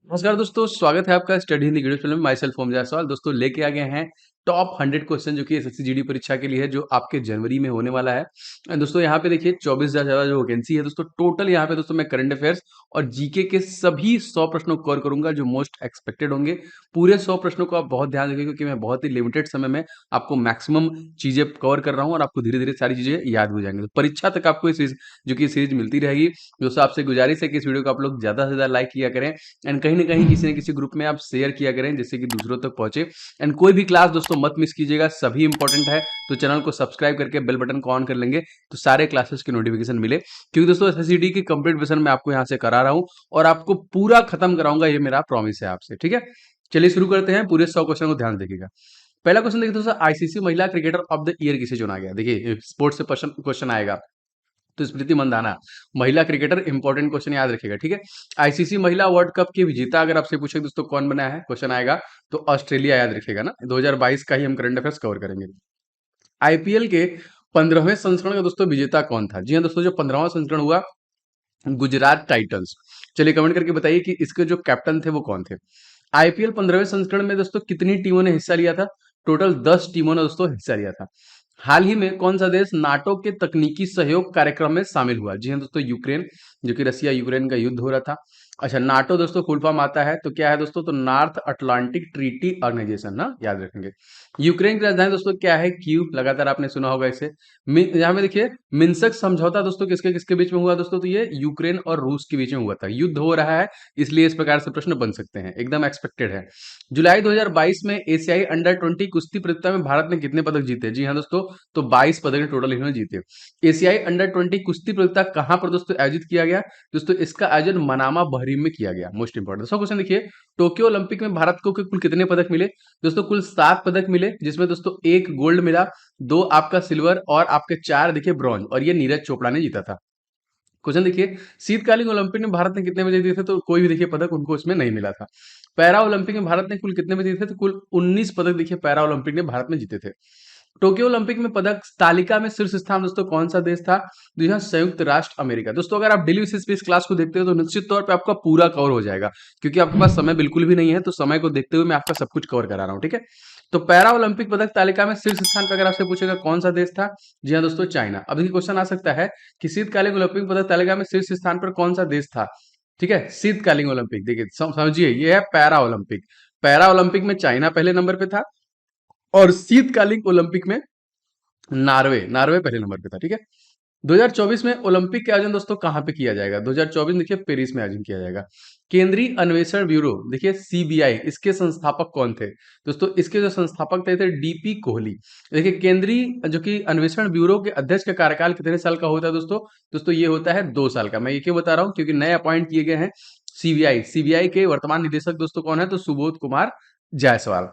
नमस्कार दोस्तों, स्वागत है आपका स्टडी हिंदी वीडियो चैनल में। माई सेल्फ ओम जायसवाल। दोस्तों लेके आ गए हैं टॉप 100 क्वेश्चन जो कि एसएससी जीडी परीक्षा के लिए है, जो आपके जनवरी में होने वाला है। दोस्तों यहाँ पे देखिए 24,000 ज्यादा जो वैकेंसी है दोस्तों, टोटल यहाँ पे दोस्तों मैं करंट अफेयर्स और जीके के सभी 100 प्रश्नों को कवर करूंगा जो मोस्ट एक्सपेक्टेड होंगे। पूरे 100 प्रश्नों को आप बहुत ध्यान रखिए, क्योंकि मैं बहुत ही लिमिटेड समय में आपको मैक्सिमम चीजें कवर कर रहा हूँ और आपको धीरे धीरे सारी चीजें याद हो जाएंगी। तो परीक्षा तक आपको इस जो कि सीरीज मिलती रहेगी। दोस्तों आपसे गुजारिश है कि इस वीडियो को आप लोग ज्यादा से ज्यादा लाइक किया करें एंड कहीं ना कहीं किसी न किसी ग्रुप में आप शेयर किया करें, जिससे कि दूसरों तक पहुंचे। एंड कोई भी क्लास दोस्तों मत मिस कीजिएगा, सभी इंपॉर्टेंट है। तो चैनल को सब्सक्राइब करके बेल बटन को ऑन कर लेंगे तो सारे क्लासेस की नोटिफिकेशन मिले, क्योंकि दोस्तों एसएससीडी की कंप्लीट वर्जन मैं आपको यहाँ से करा रहा हूँ और आपको पूरा खत्म कराऊंगा, ये मेरा प्रॉमिस है आपसे। ठीक है, चलिए शुरू करते हैं। पूरे 100 क्वेश्चन को ध्यान से देखिएगा। पहला क्वेश्चन देखिए दोस्तों, आईसीसी महिला क्रिकेटर ऑफ द ईयर किसे चुना गया। देखिए स्पोर्ट्स से क्वेश्चन आएगा, तो स्मृति मंदाना महिला क्रिकेटर, इंपॉर्टेंट क्वेश्चन याद रखिएगा। ठीक है, आईसीसी महिला वर्ल्ड कप की विजेता अगर आपसे पूछे दोस्तों कौन बना है, क्वेश्चन आएगा तो ऑस्ट्रेलिया याद रखिएगा ना। 2022 का ही हम करंट अफेयर्स कवर करेंगे। आईपीएल के 15वें संस्करण का दोस्तों विजेता कौन था। जी हाँ दोस्तों, जो 15वां संस्करण हुआ गुजरात टाइटंस। चलिए कमेंट करके बताइए कि इसके जो कैप्टन थे वो कौन थे। आईपीएल 15वें संस्करण में दोस्तों कितनी टीमों ने हिस्सा लिया था। टोटल 10 टीमों ने दोस्तों हिस्सा लिया था। हाल ही में कौन सा देश नाटो के तकनीकी सहयोग कार्यक्रम में शामिल हुआ। जी हाँ दोस्तों, यूक्रेन, जो कि रसिया यूक्रेन का युद्ध हो रहा था। अच्छा, नाटो दोस्तों फुल फॉर्म आता है तो क्या है दोस्तों, तो नॉर्थ अटलांटिक ट्रीटी ऑर्गेनाइजेशन ना, याद रखेंगे। यूक्रेन की राजधानी दोस्तों क्या है, कीव, लगातार आपने सुना होगा इसे। यहाँ में देखिए मिन्स्क समझौता दोस्तों किसके किसके बीच में हुआ दोस्तों, तो ये यूक्रेन और रूस के बीच में हुआ था। युद्ध हो रहा है, इसलिए इस प्रकार से प्रश्न बन सकते हैं, एकदम एक्सपेक्टेड है। जुलाई 2022 में एशियाई अंडर 20 कुश्ती प्रतियोगिता में भारत ने कितने पदक जीते। जी हाँ दोस्तों, तो 22 पदक टोटल इन्होंने जीते। एशियाई अंडर 20 कुश्ती प्रतियोगिता कहां पर दोस्तों आयोजित किया गया। दोस्तों इसका आयोजन मनामा बहरीन में किया गया। मोस्ट इंपॉर्टेंट दोस्तों क्वेश्चन देखिए, टोक्यो ओलंपिक में भारत को कुल कितने पदक मिले। दोस्तों कुल 7 पदक मिले, जिसमें दोस्तों 1 गोल्ड मिला, 2 आपका सिल्वर और आपके 4 देखिए ब्रॉन्ज, और ये नीरज चोपड़ा ने जीता था। क्वेश्चन देखिए, शीतकालीन ओलंपिक में भारत ने कितने में जीते थे, तो कोई भी देखिए पदक उनको इसमें नहीं मिला था। पैरा ओलंपिक में भारत ने कुल कितने में जीते थे, तो कुल 19 पदक देखिए पैरा ओलंपिक ने भारत में जीते थे। टोक्यो ओलंपिक में पदक तालिका में शीर्ष स्थान दोस्तों कौन सा देश था। जी हाँ, संयुक्त राष्ट्र अमेरिका। दोस्तों अगर आप डेली बेसिस पे इस क्लास को देखते हो तो निश्चित तौर पे आपका पूरा कवर हो जाएगा, क्योंकि आपके पास समय बिल्कुल भी नहीं है, तो समय को देखते हुए मैं आपका सब कुछ कवर करा रहा हूँ। ठीक है, तो पैरा ओलंपिक पदक तालिका में शीर्ष स्थान पर अगर आपसे पूछेगा कौन सा देश था, जी हाँ दोस्तों चाइना। अब देखिए क्वेश्चन आ सकता है कि शीतकालीन ओलंपिक पदक तालिका में शीर्ष स्थान पर कौन सा देश था। ठीक है, शीतकालीन ओलंपिक देखिए समझिए, ये है पैरा ओलंपिक। पैरा ओलंपिक में चाइना पहले नंबर पे था और शीतकालीन ओलंपिक में नॉर्वे नॉर्वे पहले नंबर पे था। ठीक है, 2024 में ओलंपिक का आयोजन दोस्तों कहां पे किया जाएगा। 2024 देखिए पेरिस में आयोजन किया जाएगा। केंद्रीय अन्वेषण ब्यूरो देखिए सीबीआई, इसके संस्थापक कौन थे। दोस्तों इसके जो संस्थापक थे डीपी कोहली। देखिए केंद्रीय जो कि अन्वेषण ब्यूरो के अध्यक्ष का कार्यकाल कितने साल का होता है दोस्तों। दोस्तों ये होता है 2 साल का। मैं ये क्यों बता रहा हूँ, क्योंकि नए अपॉइंट किए गए हैं सीबीआई। सीबीआई के वर्तमान निदेशक दोस्तों कौन है, तो सुबोध कुमार जायसवाल।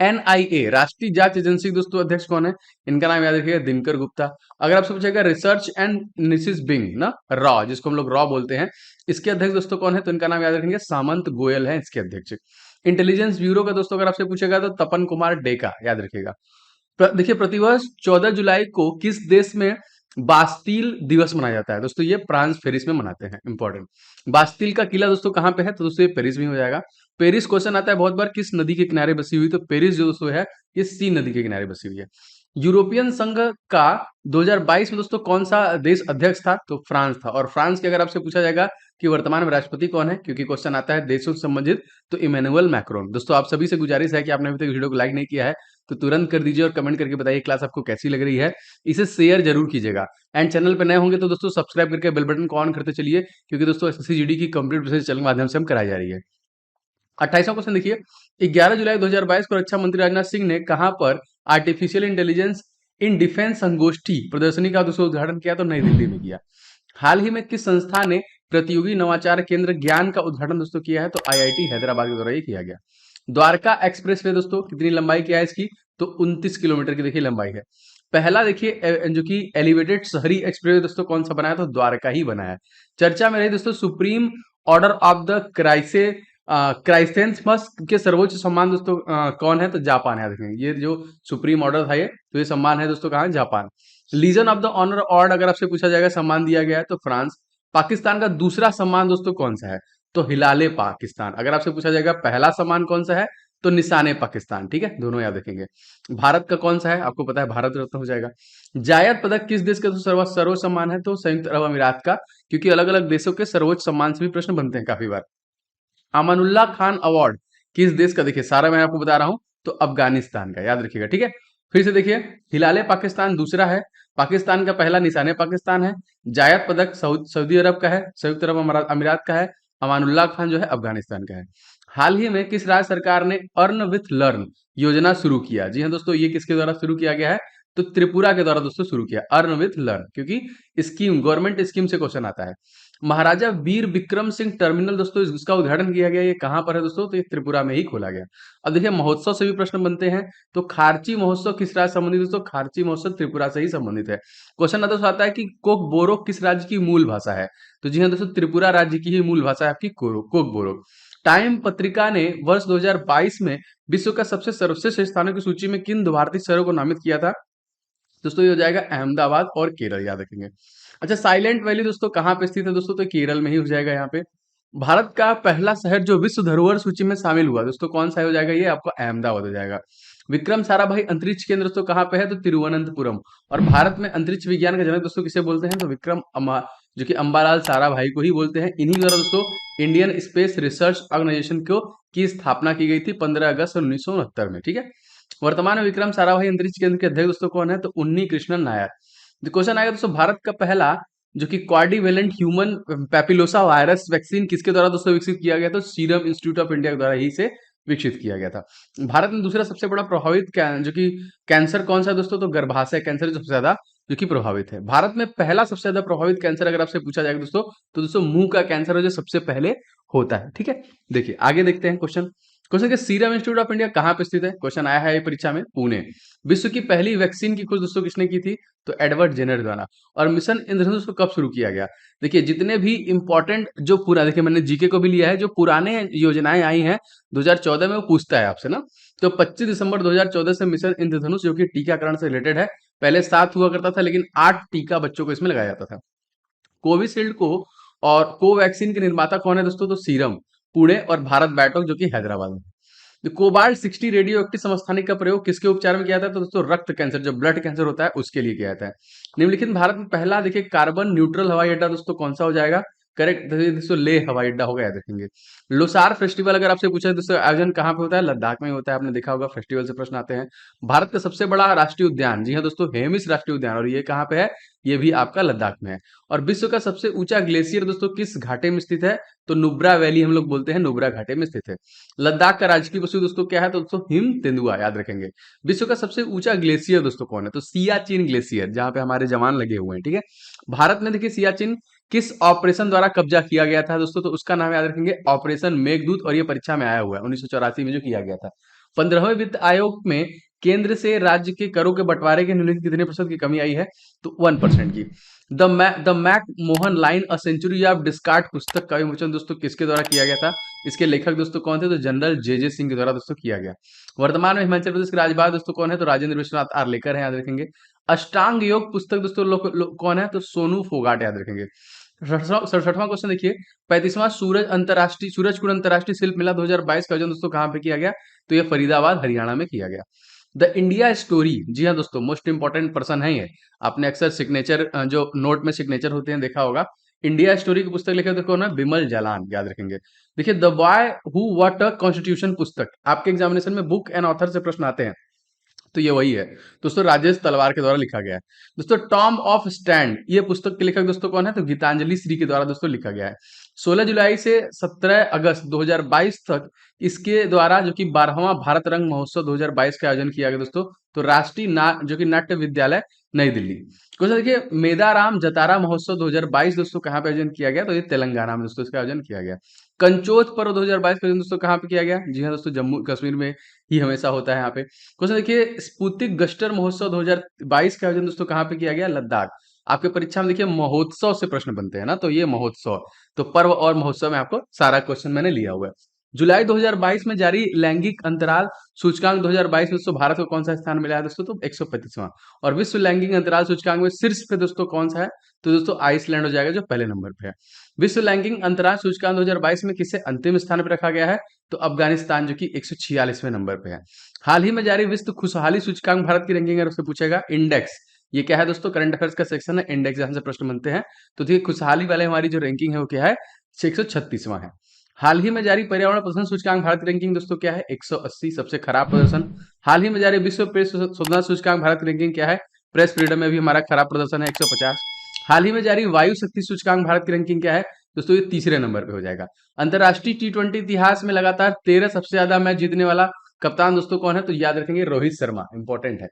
एनआईए राष्ट्रीय जांच एजेंसी दोस्तों अध्यक्ष कौन है, इनका नाम याद रखिएगा दिनकर गुप्ता। अगर आपसे पूछेगा रिसर्च एंड एनालिसिस विंग ना, रॉ, जिसको हम लोग रॉ बोलते हैं, इसके अध्यक्ष दोस्तों कौन है, तो इनका नाम याद रखेंगे सामंत गोयल है इसके अध्यक्ष। इंटेलिजेंस ब्यूरो का दोस्तों अगर आपसे पूछेगा तो तपन कुमार डेका, याद रखिएगा। देखिए प्रतिवर्ष 14 जुलाई को किस देश में बास्टील दिवस मनाया जाता है। दोस्तों ये फ्रांस पेरिस में मनाते हैं। इंपॉर्टेंट, बास्टील का किला दोस्तों कहां पे है, तो दोस्तों ये पेरिस में हो जाएगा। पेरिस क्वेश्चन आता है बहुत बार, किस नदी के किनारे बसी हुई, तो पेरिस जो दोस्तों है ये सी नदी के किनारे बसी हुई है। यूरोपियन संघ का 2022 में दोस्तों कौन सा देश अध्यक्ष था, तो फ्रांस था। और फ्रांस के अगर आपसे पूछा जाएगा कि वर्तमान में राष्ट्रपति कौन है, क्योंकि क्वेश्चन आता है देशों से संबंधित, तो इमैनुअल मैक्रोन। दोस्तों आप सभी से गुजारिश है कि आपने अभी तक वीडियो को लाइक नहीं किया है तो तुरंत कर दीजिए और कमेंट करके बताइए क्लास आपको कैसी लग रही है। इसे शेयर जरूर कीजिएगा एंड चैनल पर नए होंगे तो दोस्तों सब्सक्राइब करके बेल बटन को ऑन करते चलिए, क्योंकि दोस्तों एसएससी जीडी की कंप्लीट प्रोसेस चैनल के माध्यम से हम कराई जा रही है। 28वां क्वेश्चन देखिए, 11 जुलाई 2022 को रक्षा मंत्री राजनाथ सिंह ने कहां पर आर्टिफिशियल इंटेलिजेंस इन डिफेंस संगोष्ठी प्रदर्शनी का दोस्तों उद्घाटन किया, तो नई दिल्ली में किया। हाल ही में किस संस्था ने प्रतियोगी नवाचार केंद्र ज्ञान का उद्घाटन दोस्तों किया है, तो आईआईटी हैदराबाद के द्वारा ये किया गया। द्वारका एक्सप्रेस वे दोस्तों कितनी लंबाई की है इसकी, तो 29 किलोमीटर की देखिए लंबाई है। पहला देखिए जो कि एलिवेटेड शहरी एक्सप्रेस दोस्तों कौन सा बनाया, तो द्वारका ही बनाया है। चर्चा में रही दोस्तों सुप्रीम ऑर्डर ऑफ द क्राइसेंथमस के सर्वोच्च सम्मान दोस्तों कौन है, तो जापान है। देखेंगे ये जो सुप्रीम ऑर्डर था ये, तो ये सम्मान है दोस्तों कहाँ, Japan. Legion of the Honour award अगर आपसे पूछा जाएगा सम्मान दिया गया है, तो फ्रांस। पाकिस्तान का दूसरा सम्मान दोस्तों कौन सा है, तो हिलाले पाकिस्तान। अगर आपसे पूछा जाएगा पहला सम्मान कौन सा है, तो निशाने पाकिस्तान। ठीक है, दोनों याद रखेंगे। भारत का कौन सा है, आपको पता है भारत रत्न हो जाएगा। जायद पदक किस देश का सर्वोच्च सम्मान है, तो संयुक्त अरब अमीरात का, क्योंकि अलग अलग देशों के सर्वोच्च सम्मान से भी प्रश्न बनते हैं काफी बार। अमानुल्लाह खान अवार्ड किस देश का, देखिए सारा मैं आपको बता रहा हूं, तो अफगानिस्तान का, याद रखिएगा। ठीक है, फिर से देखिए, हिलाले पाकिस्तान दूसरा है, पाकिस्तान का पहला निशाने पाकिस्तान है। जायद पदक सऊदी अरब का है, संयुक्त अरब अमीरात का है। अमानुल्लाह खान जो है अफगानिस्तान का है। हाल ही में किस राज्य सरकार ने अर्न विथ लर्न योजना शुरू किया, जी हाँ दोस्तों, ये किसके द्वारा शुरू किया गया है, तो त्रिपुरा के द्वारा दोस्तों शुरू किया अर्न विथ लर्न, क्योंकि स्कीम, गवर्नमेंट स्कीम से क्वेश्चन आता है। महाराजा वीर विक्रम सिंह टर्मिनल दोस्तों, इसका उद्घाटन किया गया, ये कहां पर है दोस्तों, तो ये त्रिपुरा में ही खोला गया। अब देखिए महोत्सव से भी प्रश्न बनते हैं, तो खारची महोत्सव किस राज्य से संबंधित, दोस्तों खारची महोत्सव त्रिपुरा से ही संबंधित है। क्वेश्चन दोस्तों आता है कि कोक बोरोक किस राज्य की मूल भाषा है, तो जी हाँ दोस्तों, त्रिपुरा राज्य की ही मूल भाषा है आपकी कोक बोरोक। टाइम पत्रिका ने वर्ष 2022 में विश्व का सबसे सर्वश्रेष्ठ स्थानों की सूची में किन भारतीय शहरों को नामित किया था, दोस्तों ये हो जाएगा अहमदाबाद और केरल, याद रखेंगे। अच्छा, साइलेंट वैली दोस्तों कहाँ पे स्थित है, दोस्तों तो केरल में ही हो जाएगा यहाँ पे। भारत का पहला शहर जो विश्व धरोहर सूची में शामिल हुआ, दोस्तों कौन सा हो जाएगा, ये आपको अहमदाबाद हो जाएगा। विक्रम साराभाई अंतरिक्ष केंद्र दोस्तों कहाँ पे है, तो तिरुवनंतपुरम। और भारत में अंतरिक्ष विज्ञान का जनक दोस्तों किसे बोलते हैं, तो विक्रम अम्बा, जो कि अंबालाल साराभाई को ही बोलते हैं। इन्हीं द्वारा दोस्तों इंडियन स्पेस रिसर्च ऑर्गेनाइजेशन को की स्थापना की गई थी 15 अगस्त 1969 में। ठीक है, वर्तमान में विक्रम साराभाई अंतरिक्ष केंद्र के अध्यक्ष दोस्तों कौन है, तो उन्नी कृष्णन नायर। तो क्वेश्चन आएगा दोस्तों, भारत का पहला जो कि क्वाड्रीवेलेंट ह्यूमन पैपिलोसा वायरस वैक्सीन किसके द्वारा दोस्तों विकसित किया गया, तो सीरम इंस्टीट्यूट ऑफ इंडिया के द्वारा ही से विकसित किया गया था। भारत में दूसरा सबसे बड़ा प्रभावित जो कि कैंसर कौन सा है दोस्तों, तो गर्भाशय कैंसर सबसे ज्यादा जो कि प्रभावित है। भारत में पहला सबसे ज्यादा प्रभावित कैंसर अगर आपसे पूछा जाएगा दोस्तों, तो दोस्तों मुंह का कैंसर है जो सबसे पहले होता है। ठीक है, देखिए आगे देखते हैं question. Question, serum institute of India कहाँ पे स्थित है, क्वेश्चन आया है परीक्षा में, पुणे। विश्व की पहली वैक्सीन की खोज दोस्तों किसने की थी, तो एडवर्ड जेनर द्वारा। और मिशन इंद्रधनुष को कब शुरू किया गया, देखिए जितने भी इंपॉर्टेंट जो पूरा, देखिए मैंने जीके को भी लिया है, जो पुराने योजनाएं आई हैं 2014 में वो पूछता है आपसे ना। तो 25 दिसंबर 2014 से मिशन इंद्रधनुष जो कि टीकाकरण से रिलेटेड है, पहले 7 हुआ करता था लेकिन 8 टीका बच्चों को इसमें लगाया जाता था। कोविशील्ड को और कोवैक्सीन के निर्माता कौन है दोस्तों, तो सीरम पुणे और भारत बायोटेक जो कि हैदराबाद में। तो कोबाल्ट 60 रेडियो एक्टिव समस्थानिक का प्रयोग किसके उपचार में किया जाता है, तो दोस्तों रक्त कैंसर, जो ब्लड कैंसर होता है उसके लिए किया जाता है। निम्नलिखित भारत में पहला देखिए कार्बन न्यूट्रल हवाई अड्डा दोस्तों कौन सा हो जाएगा, करेक्ट दोस्तों लेह हवाई अड्डा होगा, याद रखेंगे। लोसार फेस्टिवल अगर आपसे पूछा है दोस्तों आयोजन कहाँ पे होता है, लद्दाख में होता है, आपने देखा होगा फेस्टिवल से प्रश्न आते हैं। भारत का सबसे बड़ा राष्ट्रीय उद्यान, जी हाँ दोस्तों हेमिस राष्ट्रीय उद्यान, और ये कहाँ पे है, ये भी आपका लद्दाख में है। और विश्व का सबसे ऊंचा ग्लेशियर दोस्तों किस घाटे में स्थित है, तो नुब्रा वैली हम लोग बोलते हैं, नुब्रा घाटे में स्थित है। लद्दाख का राजकीय पशु दोस्तों क्या है, तो दोस्तों हिम तेंदुआ, याद रखेंगे। विश्व का सबसे ऊंचा ग्लेशियर दोस्तों कौन है, तो सियाचिन ग्लेशियर, जहां पे हमारे जवान लगे हुए हैं। ठीक है, भारत में देखिए सियाचिन किस ऑपरेशन द्वारा कब्जा किया गया था दोस्तों, तो उसका नाम याद रखेंगे ऑपरेशन मेघदूत, और ये परीक्षा में आया हुआ है 1984 में जो किया गया था। 15वें वित्त आयोग में केंद्र से राज्य के करों के बंटवारे के निम्नलिखित कितने प्रतिशत की कमी आई है, तो 1% की। The McMahon line a century of discord पुस्तक का विमोचन दोस्तों किसके द्वारा किया गया था, इसके लेखक दोस्तों कौन थे, तो जनरल जे सिंह के द्वारा दोस्तों किया गया। वर्तमान में हिमाचल प्रदेश के राज्यपाल दोस्तों कौन है, तो राजेंद्र विश्वनाथ आर्लेकर है, याद रखेंगे। अष्टांग योग पुस्तक दोस्तों कौन है, तो सोनू फोगाट, याद रखेंगे। 67वां क्वेश्चन देखिए, 35वां सूरजकुंड अंतर्राष्ट्रीय शिल्प मेला 2022 का आयोजन दोस्तों कहाँ पे किया गया, तो ये फरीदाबाद हरियाणा में किया गया। द इंडिया स्टोरी, जी हाँ दोस्तों मोस्ट इंपॉर्टेंट पर्सन है ये, आपने अक्सर सिग्नेचर जो नोट में सिग्नेचर होते हैं देखा होगा। इंडिया स्टोरी की पुस्तक लिखे देखो ना, बिमल जालान, याद रखेंगे। देखिए the boy who what a constitution पुस्तक, आपके एग्जामिनेशन में बुक एंड ऑथर से प्रश्न आते हैं, तो ये वही है दोस्तों, राजेश तलवार के द्वारा लिखा गया है। दोस्तों टॉम ऑफ स्टैंड, ये पुस्तक के लेखक दोस्तों कौन है, तो गीतांजलि श्री के द्वारा दोस्तों लिखा गया है। 16 जुलाई से 17 अगस्त 2022 तक इसके द्वारा जो कि 12वां भारत रंग महोत्सव 2022 का आयोजन किया गया दोस्तों, तो जो कि नाट्य विद्यालय नई दिल्ली। क्वेश्चन देखिए, मेदाराम जतारा महोत्सव 2022 दोस्तों कहाँ पे आयोजन किया गया, तो ये तेलंगाना में दोस्तों इसका आयोजन किया गया। कंचोत पर्व 2022 का आयोजन दोस्तों कहाँ पे किया गया, जी हाँ दोस्तों जम्मू कश्मीर में ही हमेशा होता है यहाँ पे। क्वेश्चन देखिए, स्पुतिक गस्टर महोत्सव 2022 का आयोजन दोस्तों कहाँ पे किया गया, लद्दाख। आपके परीक्षा में देखिए महोत्सव से प्रश्न बनते हैं ना, तो ये महोत्सव, तो पर्व और महोत्सव में आपको सारा क्वेश्चन मैंने लिया हुआ है। जुलाई 2022 में जारी लैंगिक अंतराल सूचकांक 2022 में दोस्तों भारत को कौन सा स्थान मिला है दोस्तों? तो 135वां। और विश्व लैंगिक अंतराल सूचकांक में शीर्ष पे दोस्तों कौन सा है? तो दोस्तों आइसलैंड हो जाएगा, जो पहले नंबर पे है। विश्व लैंगिक अंतराल सूचकांक 2022 में किसे अंतिम स्थान पर रखा गया है? तो अफगानिस्तान, जो कि 146वें नंबर पे है। हाल ही में जारी विश्व खुशहाली सूचकांक भारत की रैंकिंग है, उससे पूछेगा इंडेक्स। ये क्या है दोस्तों? करंट अफेयर्स का सेक्शन है, इंडेक्स जहां से प्रश्न बनते हैं। तो देखिए खुशहाली वाले हमारी जो रैंकिंग है वो क्या है? 136वां है। हाल ही में जारी पर्यावरण प्रदूषण सूचकांक भारत की रैंकिंग दोस्तों क्या है? 180, सबसे खराब प्रदर्शन। हाल ही में जारी विश्व प्रेस स्वतंत्रता सूचकांक भारत की रैंकिंग क्या है? प्रेस फ्रीडम में भी हमारा खराब प्रदर्शन है, 150। हाल ही में जारी वायु शक्ति सूचकांक भारत की रैंकिंग क्या है दोस्तों? ये तीसरे नंबर पे हो जाएगा। अंतरराष्ट्रीय T20 इतिहास में लगातार 13 सबसे ज्यादा मैच जीतने वाला कप्तान दोस्तों कौन है? तो याद रखेंगे रोहित शर्मा, इंपॉर्टेंट है।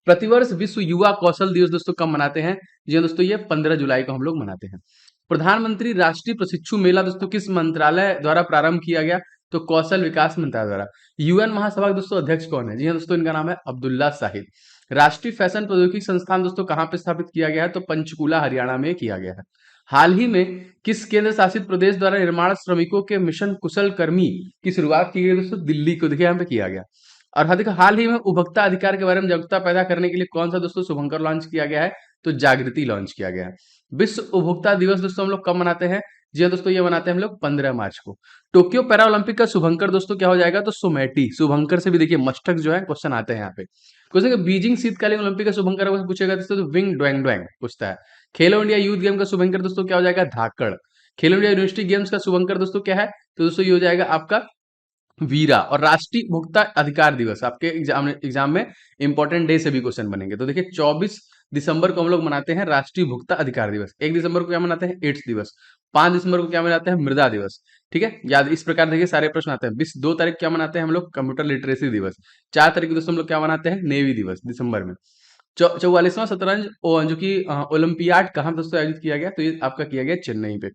प्रतिवर्ष विश्व युवा कौशल दिवस दोस्तों कब मनाते हैं? जी हाँ दोस्तों, ये 15 जुलाई को हम लोग मनाते हैं। प्रधानमंत्री राष्ट्रीय प्रशिक्षु मेला दोस्तों किस मंत्रालय द्वारा प्रारंभ किया गया? तो कौशल विकास मंत्रालय द्वारा। यूएन महासभा के दोस्तों अध्यक्ष कौन है? जी हाँ दोस्तों, इनका नाम है अब्दुल्ला साहिब। राष्ट्रीय फैशन प्रौद्योगिकी संस्थान दोस्तों कहाँ पे स्थापित किया गया है? तो पंचकुला हरियाणा में किया गया है। हाल ही में किस केंद्र शासित प्रदेश द्वारा निर्माण श्रमिकों के मिशन कुशल कर्मी की शुरुआत की गई दोस्तों? दिल्ली को, देखिए यहाँ पे किया गया। और हाँ देखो, हाल ही में उपभोक्ता अधिकार के बारे में जागरूकता पैदा करने के लिए कौन सा दोस्तों शुभंकर लॉन्च किया गया है? तो जागृति लॉन्च किया गया है। विश्व उपभोक्ता दिवस दोस्तों हम लोग कब मनाते हैं? जी हाँ दोस्तों, ये मनाते हैं हम लोग 15 मार्च को। टोक्यो पैरा ओलंपिक का शुभंकर दोस्तों क्या हो जाएगा? तो सुमेटी। शुभंकर से भी देखिए मस्टक जो है क्वेश्चन आते हैं यहाँ पे। क्वेश्चन बीजिंग शीतकालीन ओलंपिक का शुभंकर अगर पूछेगा दोस्तों तो विंग डोंग डोंग पूछता है। खेलो इंडिया यूथ गेम का शुभंकर दोस्तों क्या हो जाएगा? धाकड़। खेलो इंडिया यूनिवर्सिटी गेम्स का शुभंकर दोस्तों क्या है? तो दोस्तों ये हो जाएगा आपका वीरा। और राष्ट्रीय उपभोक्ता अधिकार दिवस आपके एग्जाम में इंपॉर्टेंट डे से भी क्वेश्चन बनेंगे। तो देखिए 24 दिसंबर को हम लोग मनाते हैं राष्ट्रीय उपभोक्ता अधिकार दिवस। 1 दिसंबर को क्या मनाते हैं? एड्स दिवस। 5 दिसंबर को क्या मनाते हैं? मृदा दिवस। ठीक है, याद इस प्रकार देखिए सारे प्रश्न आते हैं। 2 तारीख क्या मनाते हैं हम लोग? कंप्यूटर लिटरेसी दिवस। 4 तारीख को दोस्तों हम लोग क्या मनाते हैं? नेवी दिवस, दिसंबर में। 44वां शतरंज जो कि ओलंपियाड कहाँ दोस्तों आयोजित किया गया? तो ये आपका किया गया चेन्नई पे।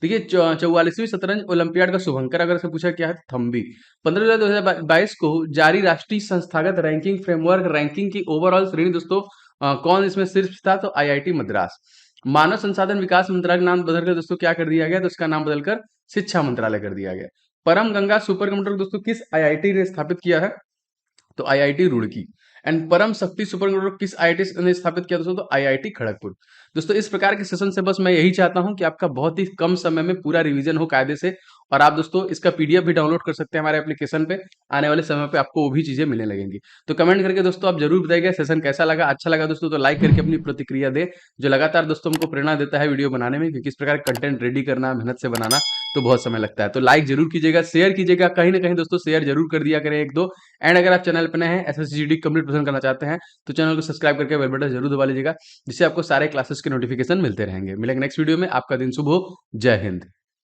देखिए 44वीं शतरंज ओलंपियाड का शुभंकर अगर से पूछा क्या है? थम्बी। 15 जुलाई 2022 को जारी राष्ट्रीय संस्थागत रैंकिंग फ्रेमवर्क रैंकिंग की ओवरऑल श्रेणी दोस्तों कौन इसमें शीर्ष था? तो आईआईटी मद्रास। मानव संसाधन विकास मंत्रालय का नाम बदलकर दोस्तों क्या कर दिया गया? तो इसका नाम बदलकर शिक्षा मंत्रालय कर दिया गया। परम गंगा सुपर कंप्यूटर दोस्तों किस आईआईटी ने स्थापित किया है? तो आईआईटी रुड़की। एंड परम शक्ति सुपर कंप्यूटर किस आईआईटी ने स्थापित किया दोस्तों? तो आईआईटी खड़गपुर। दोस्तों इस प्रकार के सेशन से बस मैं यही चाहता हूं कि आपका बहुत ही कम समय में पूरा रिवीजन हो कायदे से। और आप दोस्तों इसका पीडीएफ भी डाउनलोड कर सकते हैं हमारे एप्लीकेशन पे। आने वाले समय पे आपको वो भी चीजें मिलने लगेंगी। तो कमेंट करके दोस्तों आप जरूर बताइएगा सेशन कैसा लगा। अच्छा लगा दोस्तों तो लाइक करके अपनी प्रतिक्रिया दे, जो लगातार दोस्तों हमको प्रेरणा देता है वीडियो बनाने में, क्योंकि इस प्रकार कंटेंट रेडी करना, मेहनत से बनाना तो बहुत समय लगता है। तो लाइक जरूर कीजिएगा, शेयर कीजिएगा, कहीं ना कहीं दोस्तों शेयर जरूर कर दिया करें एक दो। एंड अगर आप चैनल पर नए हैं, एसएससीजीडी कंप्लीट पसंद करना चाहते हैं, तो चैनल को सब्सक्राइब करके बेल बटन जरूर दबा लीजिएगा, जिससे आपको सारे क्लासेस के नोटिफिकेशन मिलते रहेंगे। मिलेंगे नेक्स्ट वीडियो में। आपका दिन शुभ हो। जय हिंद।